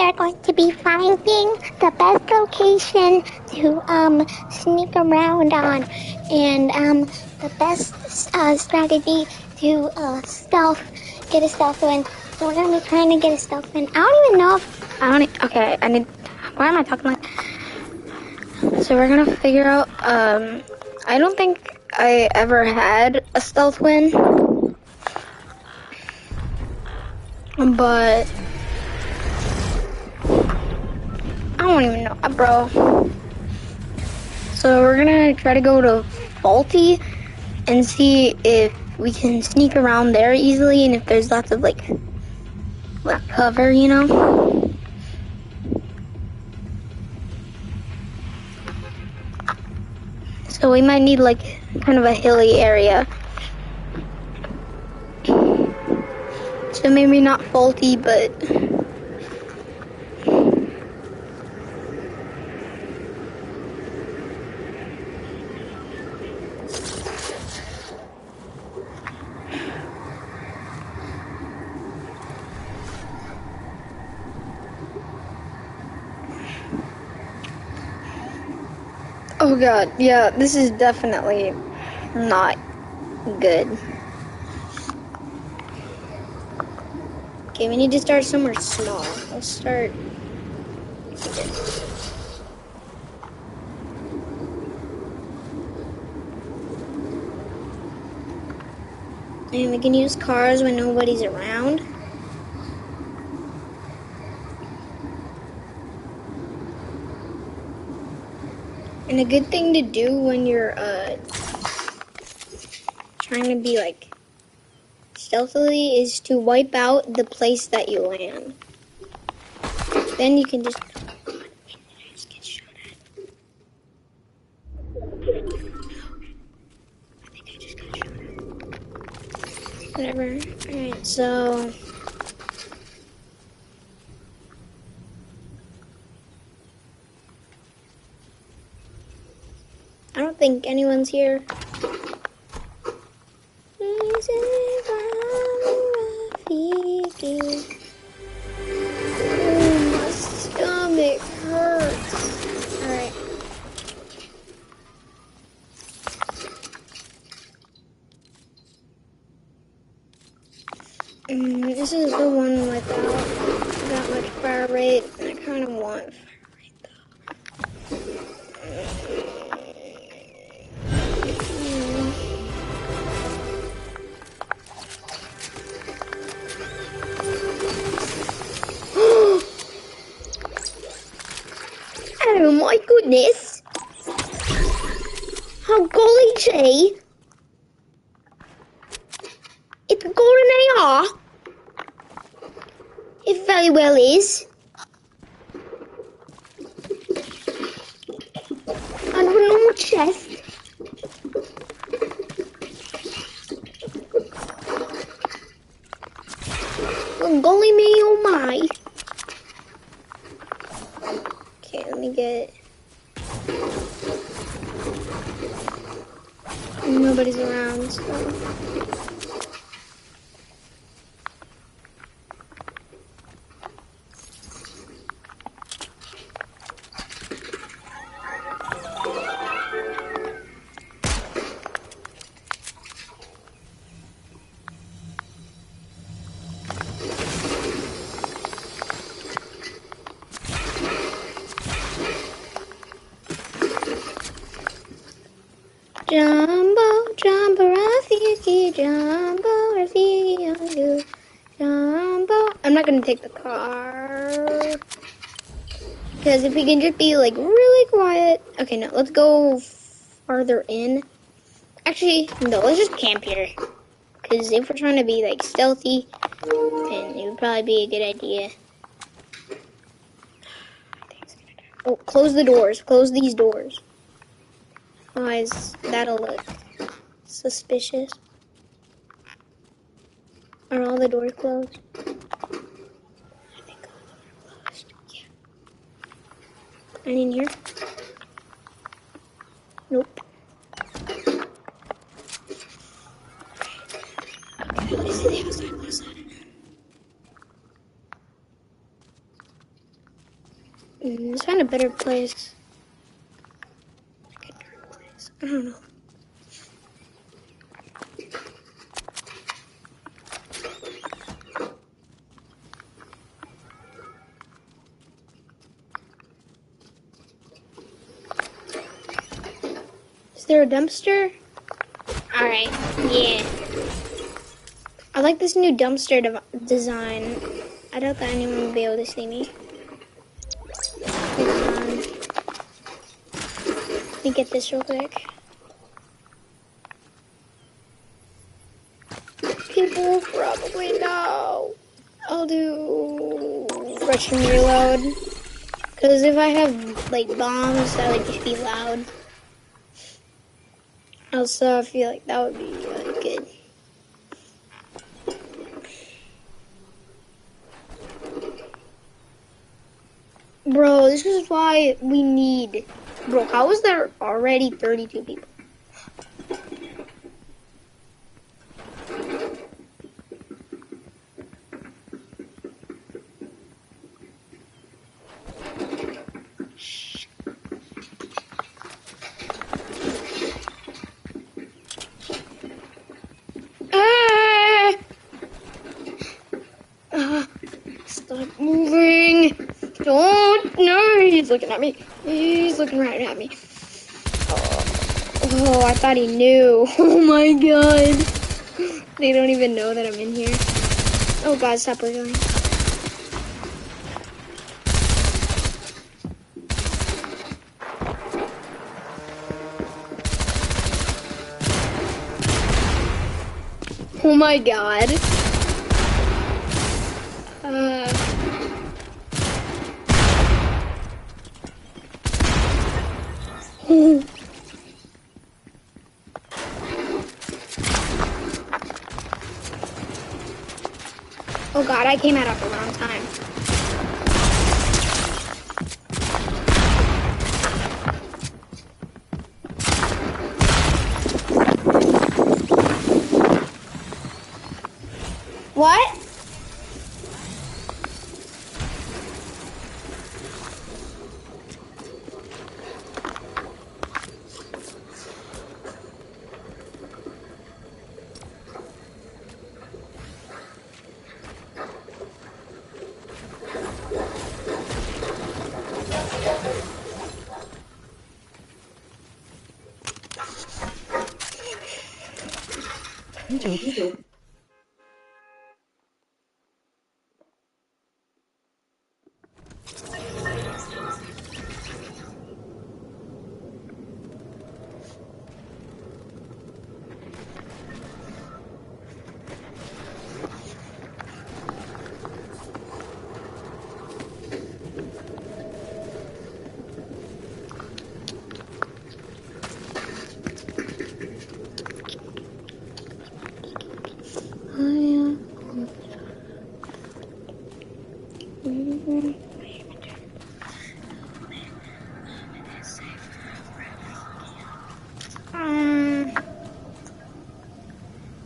are going to be finding the best location to sneak around on, and the best strategy to get a stealth win. So we're gonna be trying to get a stealth win. I don't even know if okay, why am I talking like? So we're gonna figure out. I don't think I ever had a stealth win, but I don't even know, bro. So we're gonna try to go to Faulty and see if we can sneak around there easily, and if there's lots of like cover, you know. So we might need like kind of a hilly area. So maybe not Faulty, but oh god, yeah, this is definitely not good. Okay, we need to start somewhere small. Let's start here. And we can use cars when nobody's around. And a good thing to do when you're trying to be like stealthily is to wipe out the place that you land. Then you can just get shot at. I think I just got shot at. Whatever. Alright, so I don't think anyone's here. My stomach hurts. Alright. This is the one without that much fire rate. I kind of want fire rate though. Oh my goodness! How golly gee! It's a golden AR! It very well is. And a normal chest. Well, golly me, oh my. Okay, let me get... Nobody's around, so... Jumbo, Jumbo, Rafiki, Jumbo, Rafiki, Jumbo. I'm not gonna take the car. Because if we can just be like really quiet. Okay, no, let's go farther in. Actually, no, let's just camp here. Because if we're trying to be like stealthy, then it would probably be a good idea. Oh, close the doors. Close these doors. Otherwise, that'll look suspicious. Are all the doors closed? I think all of them are closed. Yeah. Any in here? Nope. Okay, this is the outside. Let's find a better place. Like a dark place. I don't know. Is there a dumpster? Alright, yeah. I like this new dumpster design. I doubt that anyone will be able to see me. Let me get this real quick. People will probably know. I'll do rush and reload. Because if I have like bombs, that would just be loud. Also, I feel like that would be really good. Bro, this is why we need... Bro, how is there already 32 people? Stop moving. Don't. No, he's looking at me. He's looking right at me. Oh, I thought he knew. Oh my god. They don't even know that I'm in here. Oh god, stop wiggling. Oh my god. Oh god, I came out at the wrong time. What?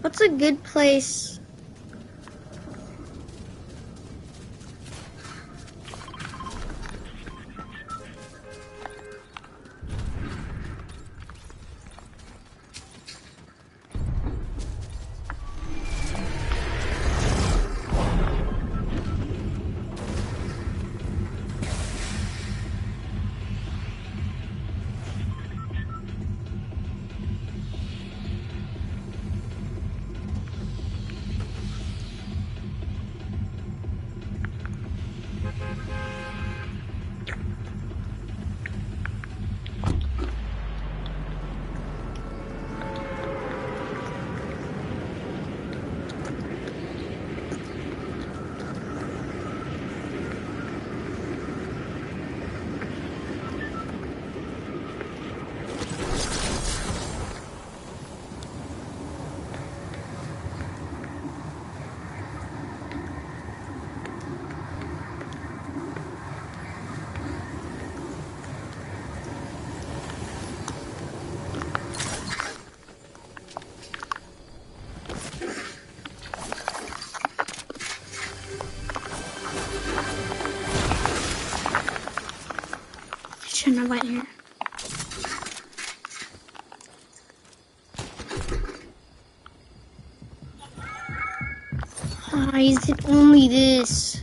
What's a good place? shouldn't have went here. Why is it only this?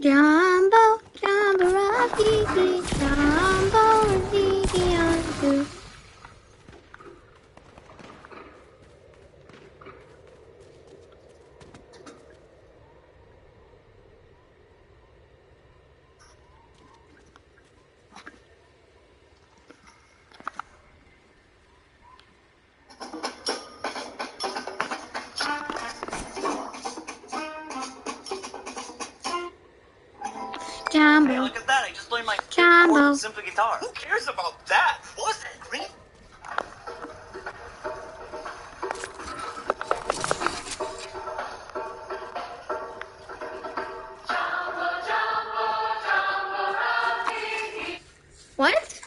Jumbo, Jumbo, Rafiki, Jumbo, Rafiki on two. Jumbo. Hey, look at that. I just learned my fifth Jumbo. chord with Simple Guitar. Who cares about that? What's that, green? What?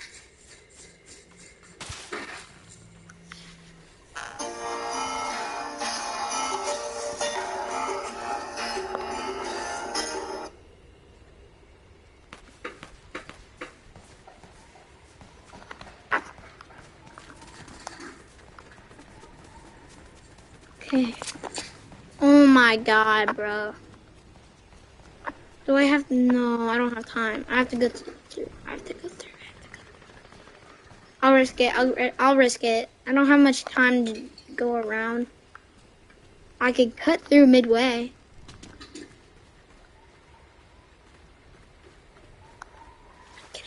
Okay. Oh my god, bro. Do I have? No, I don't have time. I have to go through. I have to go through. I'll risk it. I'll risk it. I don't have much time to go around. I could cut through midway. But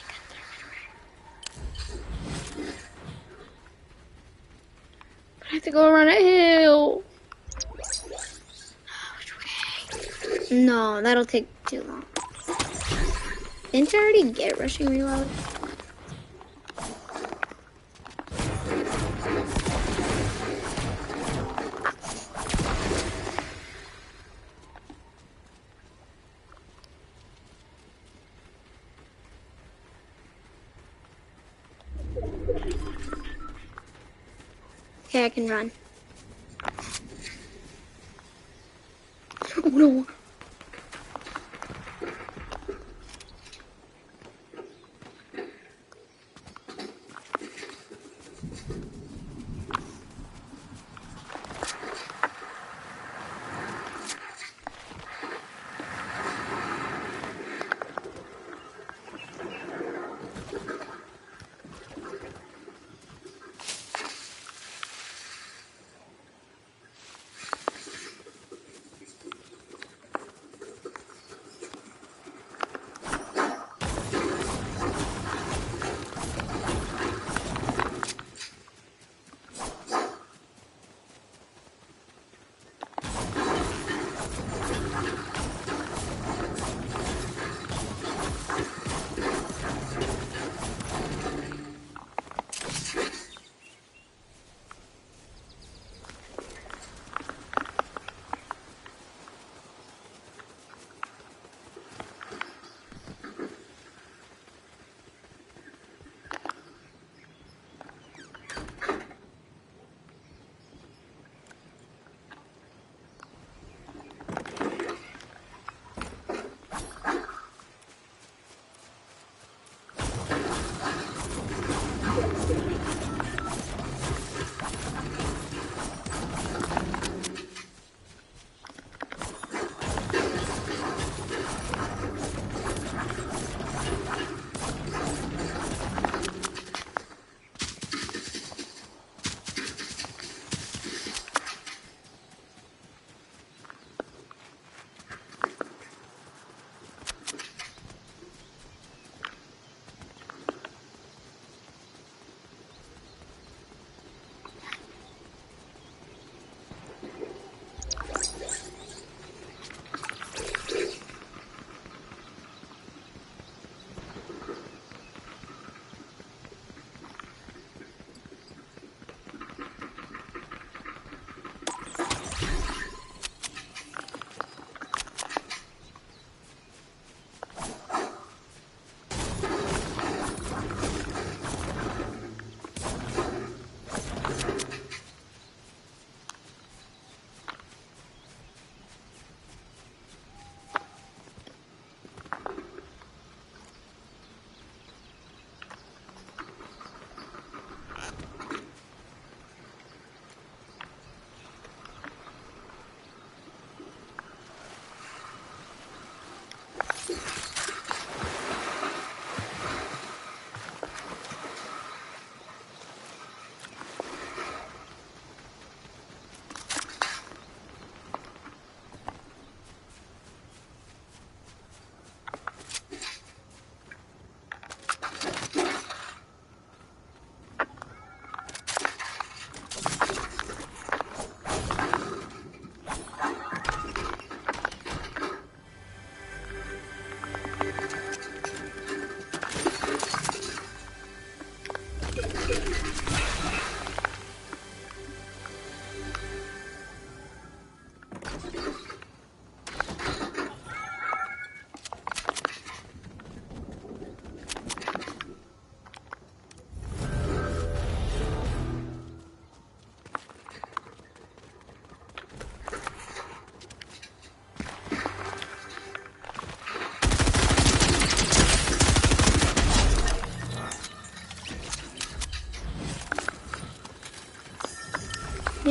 I have to go around a hill. Which way? No, that'll take too long. Didn't I already get rushing reload? Okay, I can run. Oh no.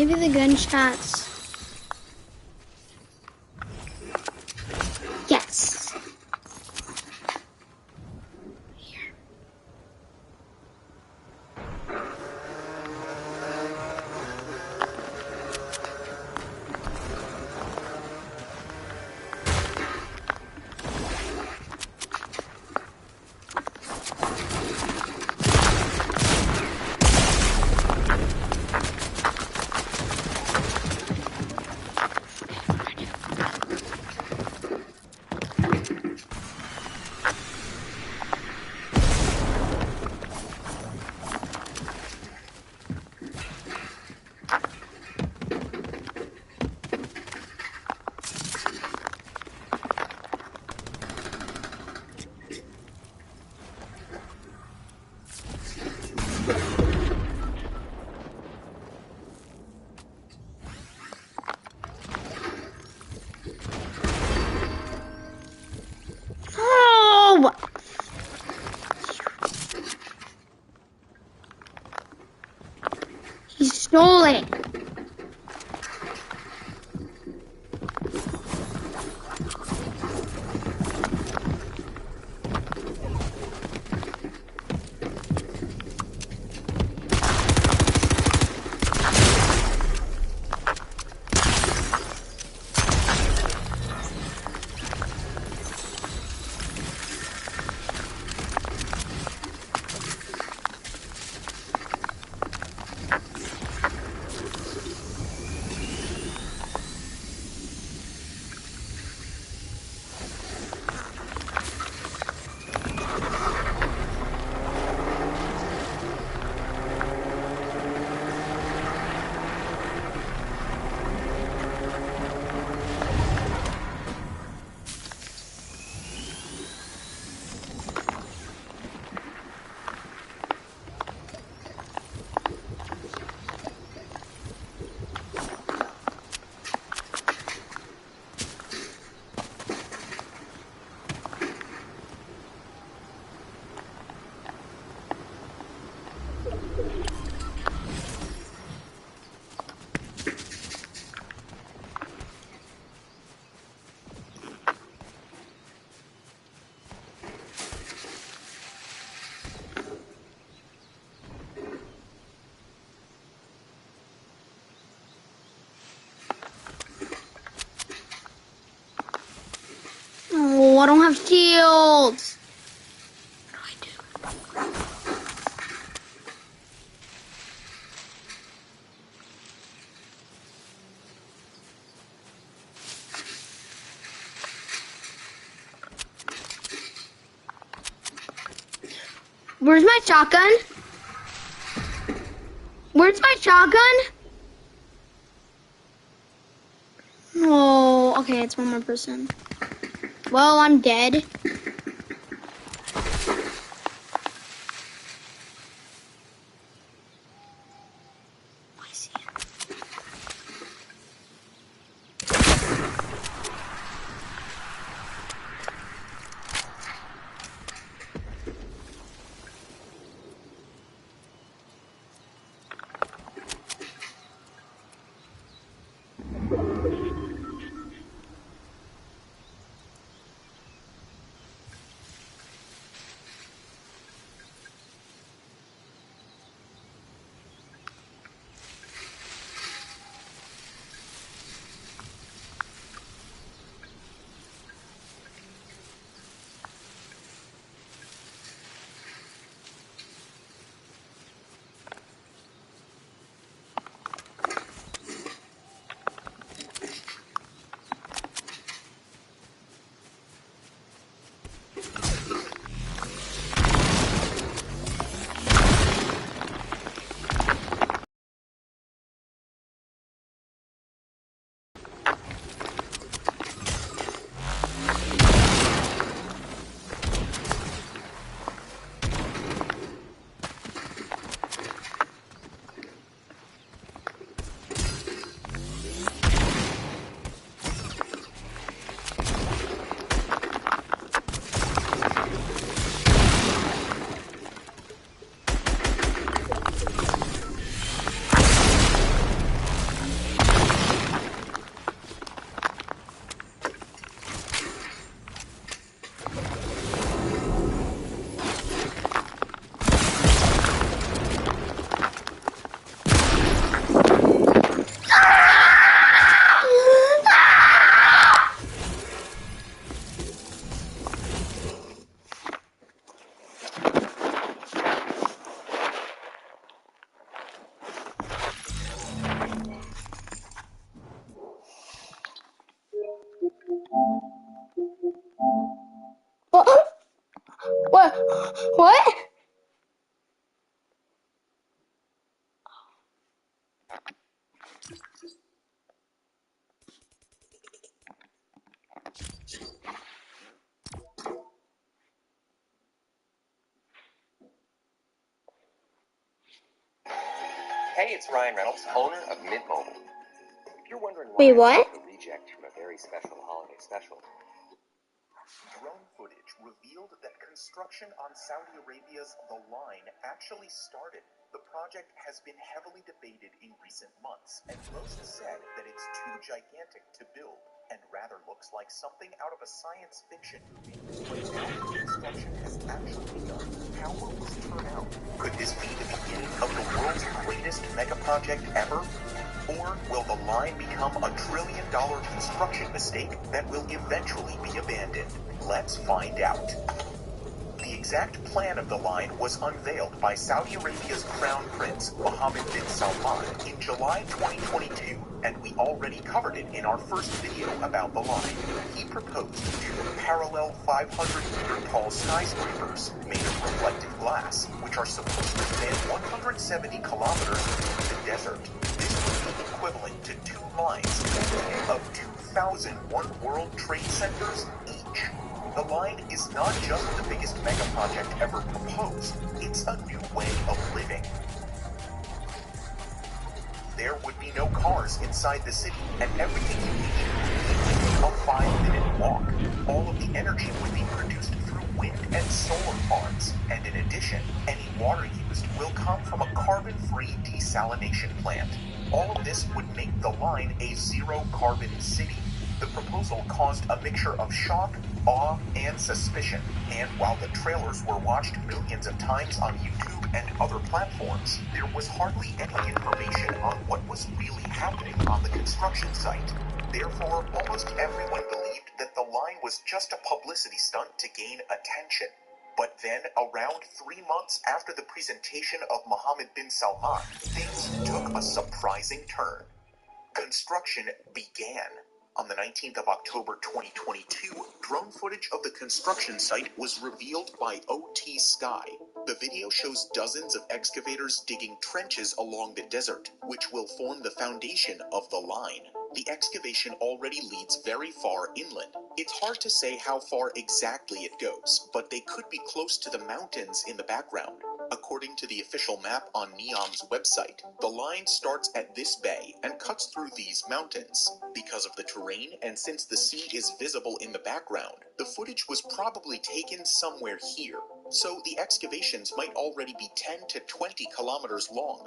Maybe the gunshots. Yes. Oh! He stole it. Oh, I don't have shields. What do I do? Where's my shotgun? Where's my shotgun? Oh, okay, it's one more person. Well, I'm dead. I see it. What? Hey, it's Ryan Reynolds, owner of Mint Mobile. If you're wondering why Wait, I what? took a reject from a very special holiday special. Drone footage revealed that construction on Saudi Arabia's The Line actually started. The project has been heavily debated in recent months, and most said that it's too gigantic to build and rather looks like something out of a science fiction movie. But now that construction has actually begun, how will this turn out? Could this be the beginning of the world's greatest mega project ever? Or will the line become a $1 trillion construction mistake that will eventually be abandoned? Let's find out. The exact plan of the line was unveiled by Saudi Arabia's Crown Prince, Mohammed bin Salman, in July 2022, and we already covered it in our first video about the line. He proposed two parallel 500-meter tall skyscrapers made of reflective glass, which are supposed to span 170 kilometers through the desert. This would be equivalent to two lines of 2,001 World Trade Centers each. The line is not just the biggest mega project ever proposed, it's a new way of living. There would be no cars inside the city, and everything you need would be a 5-minute walk. All of the energy would be produced through wind and solar farms, and in addition, any water used will come from a carbon-free desalination plant. All of this would make the line a zero-carbon city. The proposal caused a mixture of shock, awe, and suspicion, and while the trailers were watched millions of times on YouTube and other platforms, there was hardly any information on what was really happening on the construction site. Therefore, almost everyone believed that the line was just a publicity stunt to gain attention. But then, around 3 months after the presentation of Mohammed bin Salman, things took a surprising turn. Construction began. On the 19th of October 2022, drone footage of the construction site was revealed by OT Sky. The video shows dozens of excavators digging trenches along the desert, which will form the foundation of the line. The excavation already leads very far inland. It's hard to say how far exactly it goes, but they could be close to the mountains in the background. According to the official map on NEOM's website, the line starts at this bay and cuts through these mountains. Because of the terrain and since the sea is visible in the background, the footage was probably taken somewhere here. So the excavations might already be 10 to 20 kilometers long.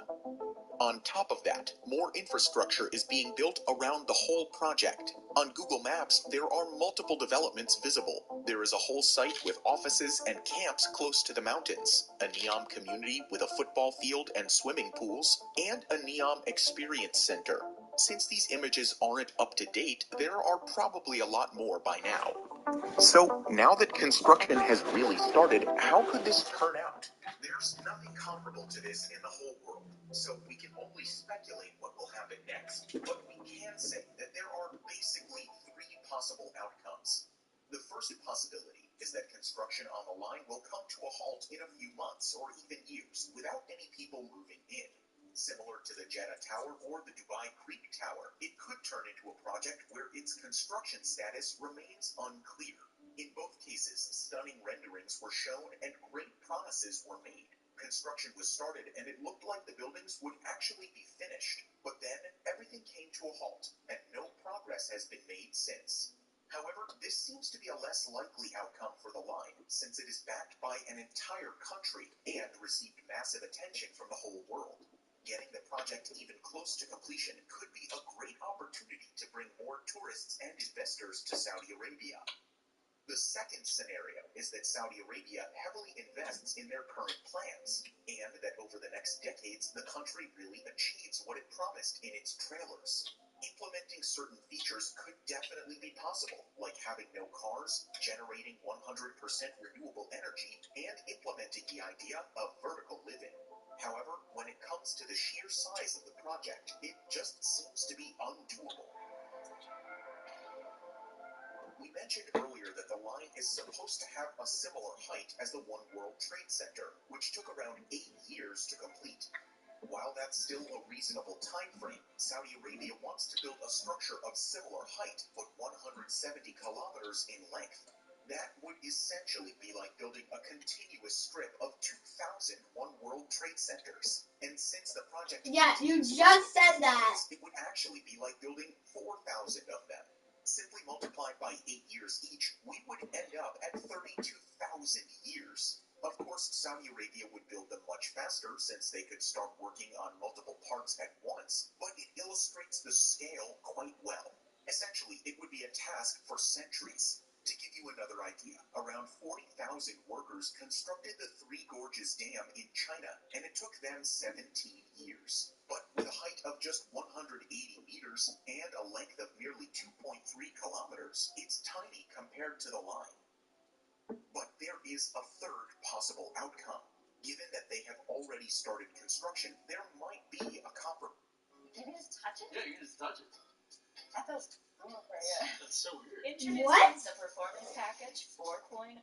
On top of that, more infrastructure is being built around the whole project. On Google Maps, there are multiple developments visible. There is a whole site with offices and camps close to the mountains, a NEOM community with a football field and swimming pools, and a NEOM Experience Center. Since these images aren't up to date, there are probably a lot more by now. So, now that construction has really started, how could this turn out? There's nothing comparable to this in the whole world, so we can only speculate what will happen next. But we can say that there are basically 3 possible outcomes. The first possibility is that construction on the line will come to a halt in a few months or even years without any people moving in. Similar to the Jeddah Tower or the Dubai Creek Tower, it could turn into a project where its construction status remains unclear. In both cases, stunning renderings were shown and great promises were made. Construction was started and it looked like the buildings would actually be finished. But then, everything came to a halt, and no progress has been made since. However, this seems to be a less likely outcome for the line, since it is backed by an entire country and received massive attention from the whole world. Getting the project even close to completion could be a great opportunity to bring more tourists and investors to Saudi Arabia. The second scenario is that Saudi Arabia heavily invests in their current plans, and that over the next decades, the country really achieves what it promised in its trailers. Implementing certain features could definitely be possible, like having no cars, generating 100% renewable energy, and implementing the idea of vertical living. However, when it comes to the sheer size of the project, it just seems to be undoable. We mentioned earlier that the line is supposed to have a similar height as the One World Trade Center, which took around 8 years to complete. While that's still a reasonable time frame, Saudi Arabia wants to build a structure of similar height, but 170 kilometers in length. That would essentially be like building a continuous strip of 2,000 One World Trade Centers. And since the project... Yeah, you just said that. It would actually be like building 4,000 of them. Simply multiplied by 8 years each, we would end up at 32,000 years. Of course, Saudi Arabia would build them much faster since they could start working on multiple parts at once, but it illustrates the scale quite well. Essentially, it would be a task for centuries. To give you another idea, around 40,000 workers constructed the Three Gorges Dam in China, and it took them 17 years. But with a height of just 180 meters and a length of merely 2.3 kilometers, it's tiny compared to the line. But there is a third possible outcome. Given that they have already started construction, there might be a compromise. Can you just touch it? Yeah, you can just touch it. That feels cool for you. That's so weird. Introducing What? the Performance Package 4.0.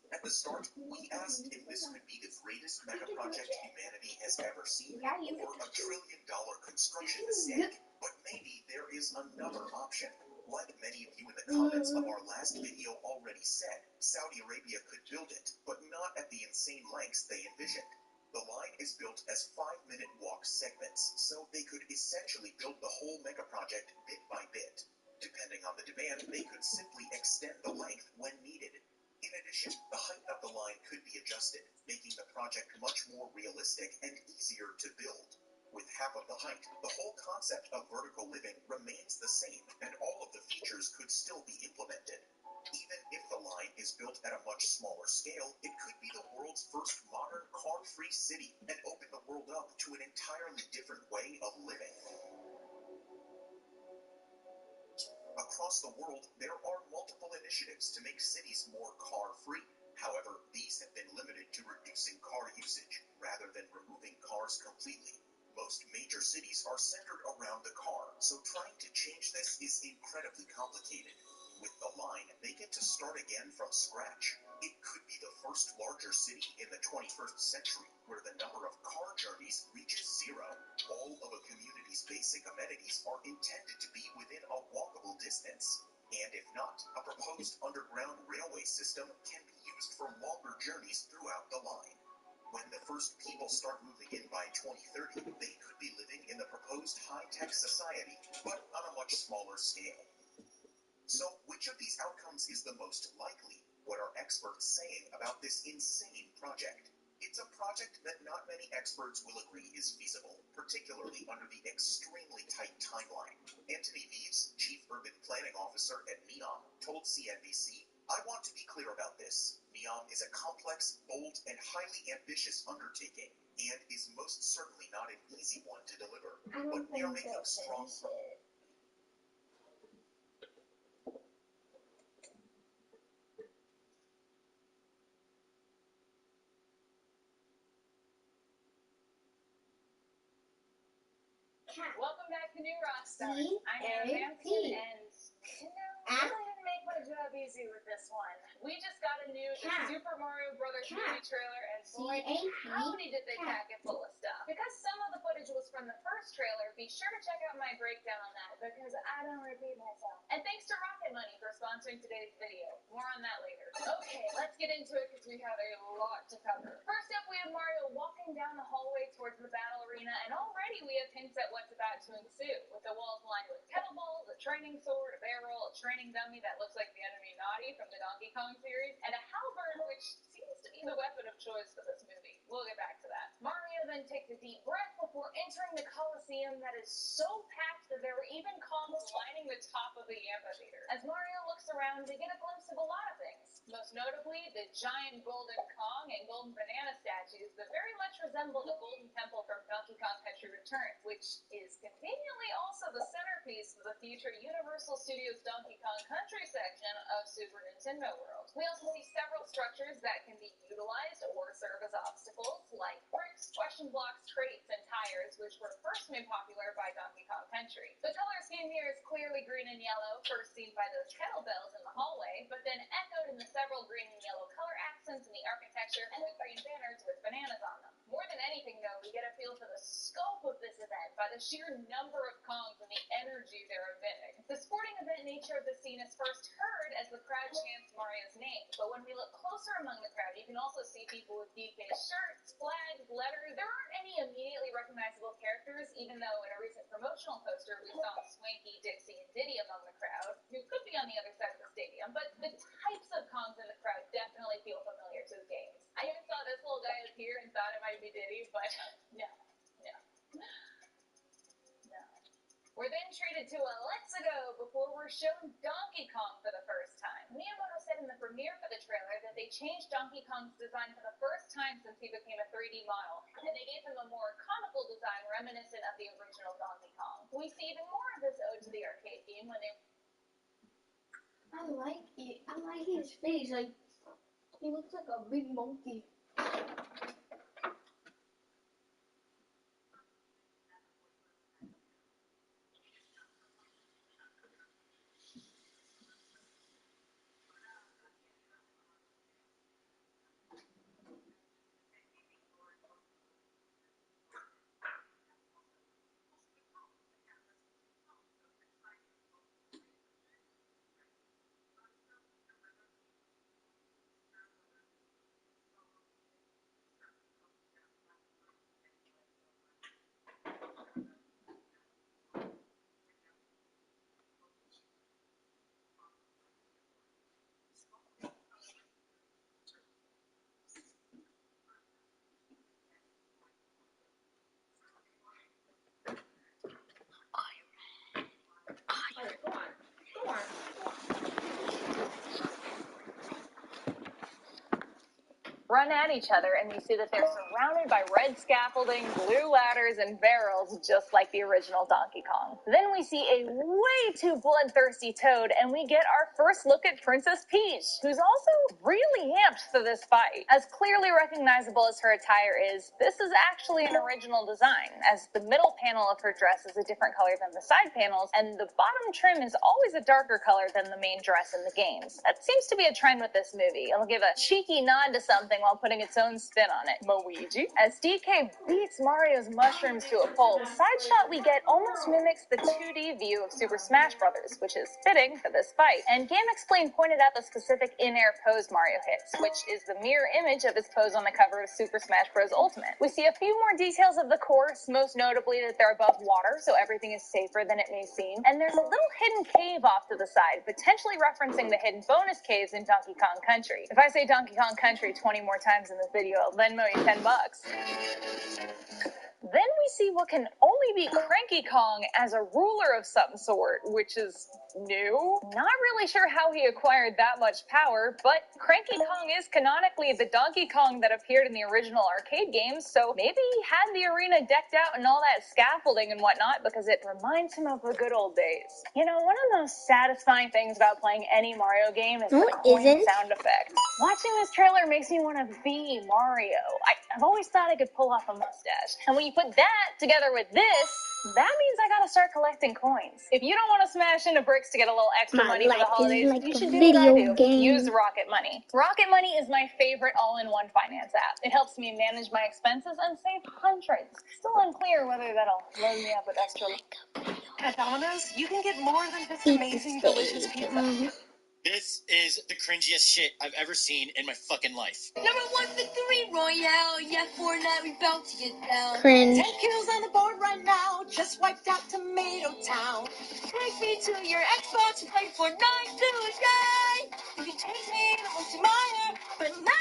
At the start, we asked if this could be the greatest mega project humanity has ever seen, Yeah, you or a $1 trillion construction mistake. But maybe there is another option. Like many of you in the comments of our last video already said, Saudi Arabia could build it, but not at the insane lengths they envisioned. The line is built as 5-minute walk segments, so they could essentially build the whole mega project bit by bit. Depending on the demand, they could simply extend the length when needed. In addition, the height of the line could be adjusted, making the project much more realistic and easier to build. With half of the height, the whole concept of vertical living remains the same, and all of the features could still be implemented. Even if the line is built at a much smaller scale, it could be the world's first modern car-free city and open the world up to an entirely different way of living. Across the world, there are multiple initiatives to make cities more car-free. However, these have been limited to reducing car usage rather than removing cars completely. Most major cities are centered around the car, so trying to change this is incredibly complicated. With the line, they get to start again from scratch. It could be the first larger city in the 21st century where the number of car journeys reaches 0. All of a community's basic amenities are intended to be within a walkable distance. And if not, a proposed underground railway system can be used for longer journeys throughout the line. When the first people start moving in by 2030, they could be living in the proposed high-tech society, but on a much smaller scale. So, which of these outcomes is the most likely? What are experts saying about this insane project? It's a project that not many experts will agree is feasible, particularly under the extremely tight timeline. Anthony Vives, Chief Urban Planning Officer at NEOM, told CNBC, "I want to be clear about this. NEOM is a complex, bold, and highly ambitious undertaking, and is most certainly not an easy one to deliver. But we are making strong progress." Welcome back to New Rockstar. See? I'm Aaron Manson, A-P. and really didn't make my job easy with this one. We just got a new Cat. Super Mario Brothers Cat. movie trailer, and boy, C-A-P. howdy did they Cat. pack it full of stuff. Because some of the footage was from the first trailer, be sure to check out my breakdown on that, because I don't repeat myself. And thanks to Rocket Money for sponsoring today's video. More on that later. Okay, let's get into it, because we have a lot to cover. First up, we have Mario walking down the hallway towards the battle arena, and already we have hints at what's about to ensue, with the walls lined with kettleballs, a training sword, a barrel, a training dummy that looks like the enemy Naughty from the Donkey Kong series, and a halberd, which seems to be the weapon of choice for this movie. We'll get back to that. Mario then takes a deep breath before entering the Colosseum that is so packed that there were even columns lining the top of the amphitheater. As Mario looks around, we get a glimpse of a lot of things. Most notably, the giant golden Kong and golden banana statues that very much resemble the Golden Temple from Donkey Kong Country Returns, which is conveniently also the centerpiece of the future Universal Studios Donkey Kong Country section of Super Nintendo World. We also see several structures that can be utilized or serve as obstacles, like bricks, question blocks, crates, and tires, which were first made popular by Donkey Kong Country. The color scheme here is clearly green and yellow, first seen by those kettlebells in the hallway, but then echoed in the several green and yellow color accents in the architecture and the green banners with bananas on them. More than anything, though, we get a feel for the scope of this event by the sheer number of Kongs and the energy they're emitting. The sporting event nature of the scene is first heard as the crowd chants Mario's name, but when we look closer among the crowd, you can also see people with DK shirts, flags, letters. There aren't any immediately recognizable characters, even though in a recent promotional poster we saw Swanky, Dixie, and Diddy among the crowd, who could be on the other side of the stadium, but the types of Kongs in the crowd definitely feel familiar to the games. I even saw this little guy appear and thought it might be Diddy, but no. We're then treated to a let's go before we're shown Donkey Kong for the first time. Miyamoto said in the premiere for the trailer that they changed Donkey Kong's design for the first time since he became a 3D model, and they gave him a more comical design reminiscent of the original Donkey Kong. We see even more of this ode to the arcade game when they... I like it. I like his face. Like, he looks like a big monkey. run at each other, and we see that they're surrounded by red scaffolding, blue ladders, and barrels, just like the original Donkey Kong. Then we see a way too bloodthirsty Toad, and we get our first look at Princess Peach, who's also really amped for this fight. As clearly recognizable as her attire is, this is actually an original design, as the middle panel of her dress is a different color than the side panels, and the bottom trim is always a darker color than the main dress in the games. That seems to be a trend with this movie. It'll give a cheeky nod to something while putting its own spin on it. Luigi. As DK beats Mario's mushrooms to a pulp, the side shot we get almost mimics the 2D view of Super Smash Bros., which is fitting for this fight. And GameXplain pointed out the specific in-air pose Mario hits, which is the mirror image of his pose on the cover of Super Smash Bros. Ultimate. We see a few more details of the course, most notably that they're above water, so everything is safer than it may seem. And there's a little hidden cave off to the side, potentially referencing the hidden bonus caves in Donkey Kong Country. If I say Donkey Kong Country 20 more times in this video, I'll Venmo you $10. Then we see what can only be Cranky Kong as a ruler of some sort, which is new. Not really sure how he acquired that much power, but Cranky Kong is canonically the Donkey Kong that appeared in the original arcade games, so maybe he had the arena decked out and all that scaffolding and whatnot because it reminds him of the good old days. You know, one of the most satisfying things about playing any Mario game is the coin sound effect. Watching this trailer makes me want to be Mario. I've always thought I could pull off a mustache. And when you put that together with this, that means I gotta start collecting coins. If you don't want to smash into bricks to get a little extra money for the holidays, you should do what I do. Use Rocket Money. Rocket Money is my favorite all-in-one finance app. It helps me manage my expenses and save hundreds. Still unclear whether that'll load me up with extra... At Domino's, you can get more than this amazing, delicious pizza. This is the cringiest shit I've ever seen in my fucking life. Number 1 victory royale, yeah, Fortnite, we about to get down. Cringe. 10 kills on the board right now, just wiped out Tomato Town. Take me to your Xbox and play Fortnite today. You can take me to multi-miner, but not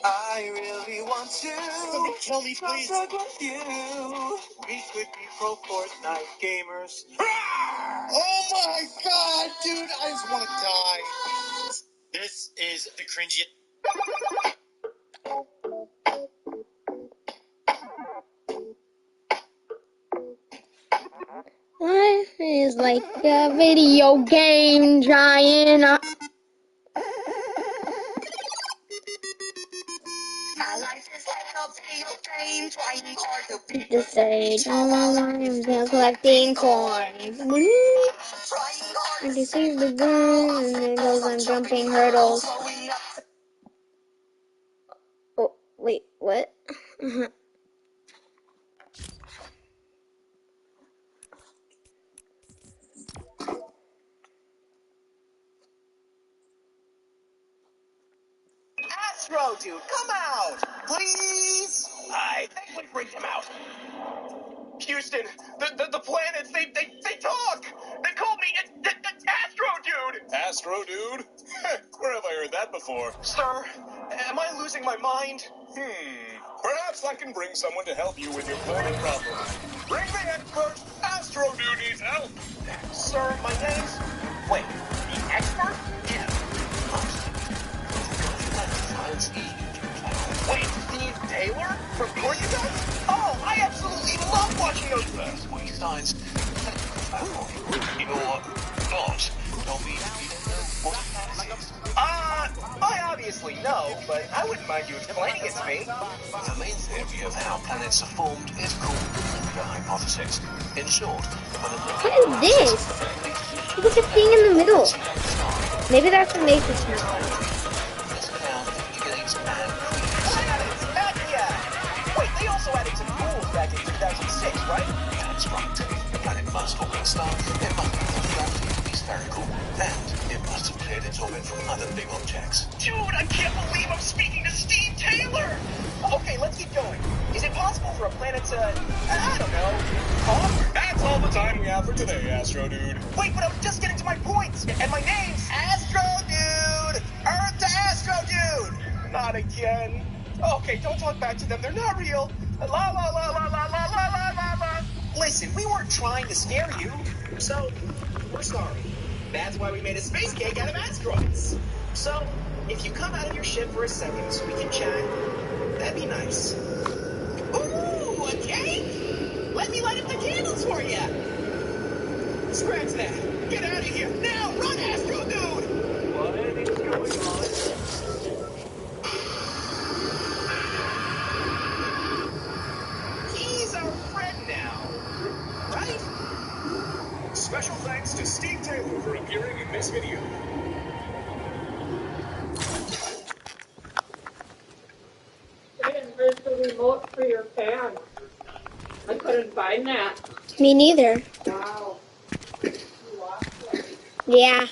I really want to. Somebody kill me, please. Talk with you. We could be pro Fortnite gamers. Oh my god, dude, I just want to die. This is the cringiest. Life is like a video game, trying My life is like a video game, trying hard to beat The sage, all I'm still collecting coins. Woo! I can see the gun, and then goes I'm jumping hurdles. Oh, wait, what? Astro Dude, come out! Please? I think we freaked him out. Houston, the planets, they talk! They called me Astro Dude! Astro Dude? Where have I heard that before? Sir, am I losing my mind? Perhaps I can bring someone to help you with your planet problems. Bring the expert! Astro Dude needs help! Sir, my name's... Wait, the expert? Yeah. Wait, Steve Taylor? From Corsica? Oh, I absolutely love watching those... Science. You're not. Tell me I obviously know, but I wouldn't mind you explaining it to me. the main theory of how planets are formed is called the Nebula hypothesis. In short, What is this? Look at the thing in the middle. Maybe that's what makes it smell. this account beginnings and Planets! Heck yeah! Wait, they also added some rules back in 2006, right? that's right. The planet must orbit a star, it must be be spherical, and it must have cleared its orbit from other big objects. Dude, I can't believe I'm speaking to Steve Taylor! Okay, let's keep going. Is it possible for a planet to, I don't know, talk? That's all the time we have for today, Astro Dude. Wait, but I'm just getting to my points. And my name's Astro Dude! Earth to Astro Dude! Not again. Okay, don't talk back to them. They're not real. La la la la la la la la la la. Listen, we weren't trying to scare you. So, we're sorry. That's why we made a space cake out of asteroids. So, if you come out of your ship for a second so we can chat, that'd be nice. Ooh, a cake? Let me light up the candles for you. Scratch that. Get out of here. Now, run, Astro Dude! What is going on? He's our friend now. Right? Special thanks to Steve Taylor for appearing in this video. Where's the remote for your fan? I couldn't find that. Me neither. Wow. You lost it. Yeah.